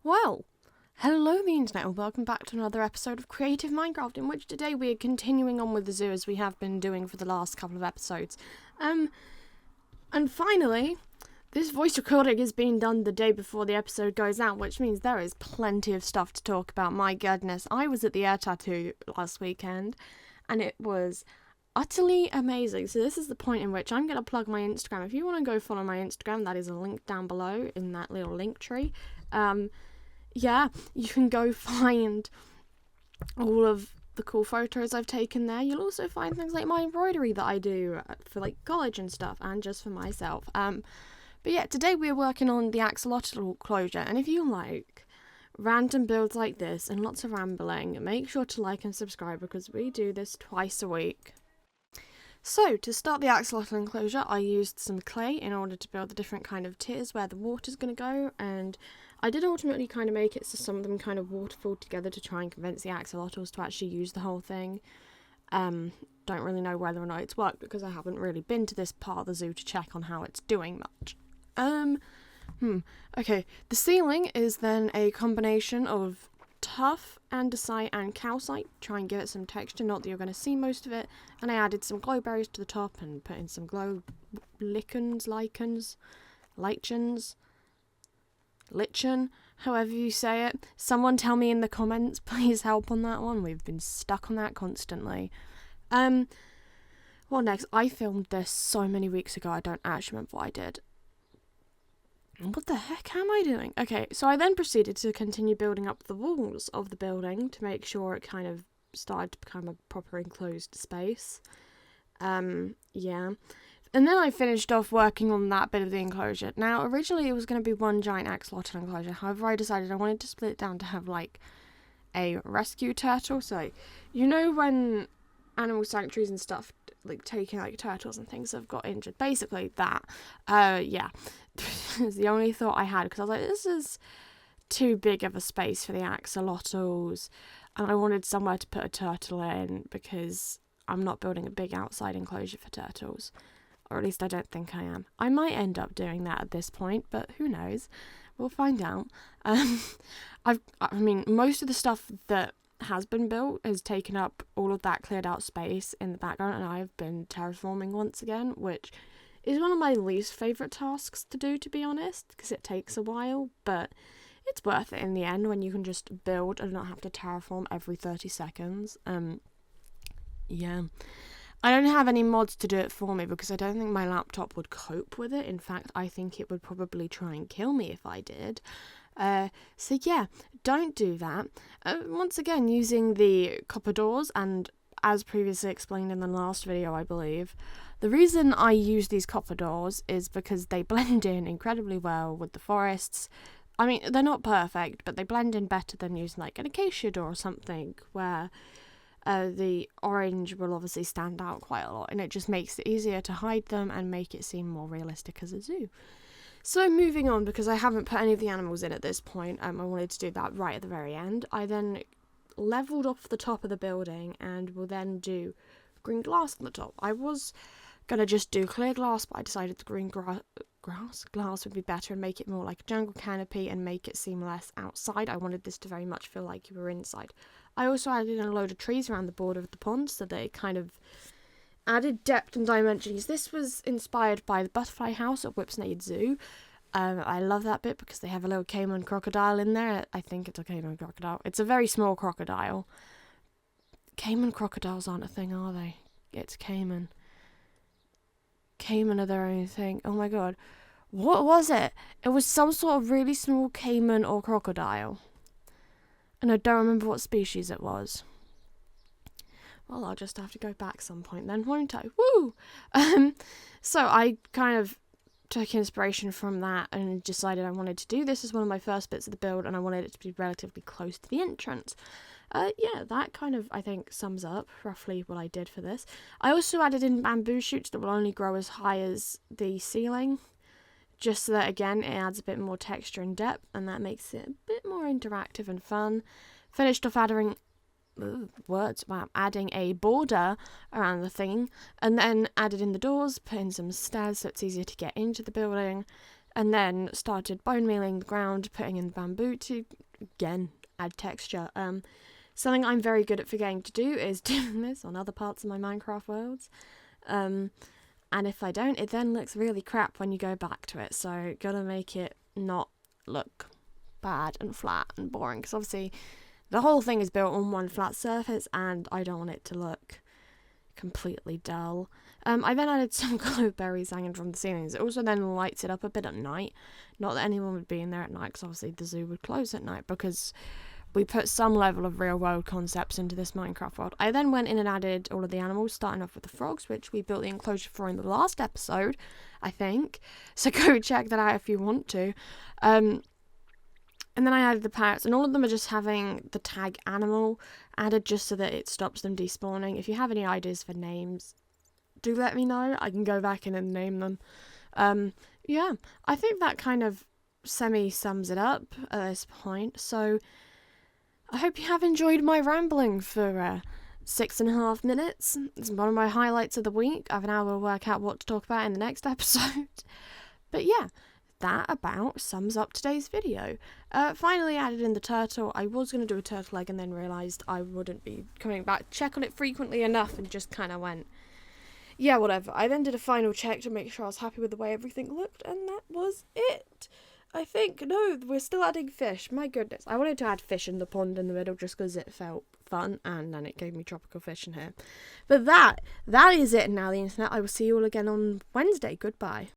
Well, hello the internet and welcome back to another episode of Creative Minecraft, in which today we are continuing on with the zoo as we have been doing for the last couple of episodes. And finally, this voice recording is being done the day before the episode goes out, which means there is plenty of stuff to talk about. My goodness, I was at the air tattoo last weekend and it was utterly amazing. So this is the point in which I'm going to plug my Instagram. If you want to go follow my Instagram, that is a link down below in that little link tree. Yeah, you can go find all of the cool photos I've taken there. You'll also find things like my embroidery that I do for like college and stuff, and just for myself. But yeah, today we're working on the axolotl closure, and if you like random builds like this and lots of rambling, make sure to like and subscribe because we do this twice a week. So, to start the axolotl enclosure, I used some clay in order to build the different kind of tiers where the water's going to go, and I did ultimately kind of make it so some of them kind of waterfalled together to try and convince the axolotls to actually use the whole thing. Don't really know whether or not it's worked because I haven't really been to this part of the zoo to check on how it's doing much. Okay, the ceiling is then a combination of tough andesite and calcite, try and give it some texture, not that you're going to see most of it, and I added some glow berries to the top and put in some glow lichens, lichen, however you say it. Someone tell me in the comments, please help on that one. We've been stuck on that constantly. What next? I filmed this so many weeks ago, I don't actually remember what I did. What the heck am I doing? Okay, so I then proceeded to continue building up the walls of the building to make sure it kind of started to become a proper enclosed space. Yeah. And then I finished off working on that bit of the enclosure. Now, originally it was going to be one giant axolotl enclosure. However, I decided I wanted to split it down to have like a rescue turtle. So, you know when animal sanctuaries and stuff like taking like turtles and things have got injured, basically that. Yeah. Is the only thought I had because I was like, this is too big of a space for the axolotls, and I wanted somewhere to put a turtle in because I'm not building a big outside enclosure for turtles, or at least I don't think I am. I might end up doing that at this point, but who knows? We'll find out. I mean, most of the stuff that has been built has taken up all of that cleared out space in the background, and I've been terraforming once again, which is one of my least favourite tasks to do, to be honest, because it takes a while, but it's worth it in the end when you can just build and not have to terraform every 30 seconds. Yeah. I don't have any mods to do it for me because I don't think my laptop would cope with it. In fact, I think it would probably try and kill me if I did. So yeah, don't do that. Once again, using the copper doors, and as previously explained in the last video, I believe, the reason I use these copper doors is because they blend in incredibly well with the forests. I mean, they're not perfect, but they blend in better than using like an acacia door or something, where the orange will obviously stand out quite a lot, and it just makes it easier to hide them and make it seem more realistic as a zoo. So moving on, because I haven't put any of the animals in at this point, I wanted to do that right at the very end. I then levelled off the top of the building and will then do green glass on the top. I was going to just do clear glass, but I decided the green glass would be better and make it more like a jungle canopy and make it seem less outside. I wanted this to very much feel like you were inside. I also added in a load of trees around the border of the pond so that it kind of added depth and dimensions. This was inspired by the butterfly house at Whipsnade Zoo. I love that bit because they have a little caiman crocodile in there. I think it's a caiman crocodile. It's a very small crocodile. Caiman crocodiles aren't a thing, are they? It's caiman. Caiman are their own thing. Oh my god. What was it? It was some sort of really small caiman or crocodile. And I don't remember what species it was. Well, I'll just have to go back some point then, won't I? Woo! So I kind of took inspiration from that and decided I wanted to do this as one of my first bits of the build, and I wanted it to be relatively close to the entrance. Yeah, that kind of, I think, sums up roughly what I did for this. I also added in bamboo shoots that will only grow as high as the ceiling, just so that, again, it adds a bit more texture and depth, and that makes it a bit more interactive and fun. Finished off adding a border around the thing, and then added in the doors, put in some stairs so it's easier to get into the building. and then started bone mealing the ground, putting in bamboo to, again, add texture. Something I'm very good at forgetting to do is doing this on other parts of my Minecraft worlds. And if I don't, it then looks really crap when you go back to it. So gotta make it not look bad and flat and boring, because obviously the whole thing is built on one flat surface and I don't want it to look completely dull. I then added some glow berries hanging from the ceilings. It also then lights it up a bit at night. Not that anyone would be in there at night, because obviously the zoo would close at night, because we put some level of real world concepts into this Minecraft world. I then went in and added all of the animals, starting off with the frogs, which we built the enclosure for in the last episode, I think. So go check that out if you want to. And then I added the parrots, and all of them are just having the tag animal added just so that it stops them despawning. If you have any ideas for names, do let me know. I can go back in and name them. Yeah, I think that kind of sums it up at this point. So I hope you have enjoyed my rambling for 6.5 minutes. It's one of my highlights of the week. I've now got to work out what to talk about in the next episode. But yeah, that about sums up today's video. Finally added in the turtle. I was going to do a turtle egg and then realised I wouldn't be coming back to check on it frequently enough, and just kind of went, yeah, whatever. I then did a final check to make sure I was happy with the way everything looked, and that was it. I think, no, we're still adding fish. My goodness. I wanted to add fish in the pond in the middle just because it felt fun, and then it gave me tropical fish in here. But that is it now, the internet. I will see you all again on Wednesday. Goodbye.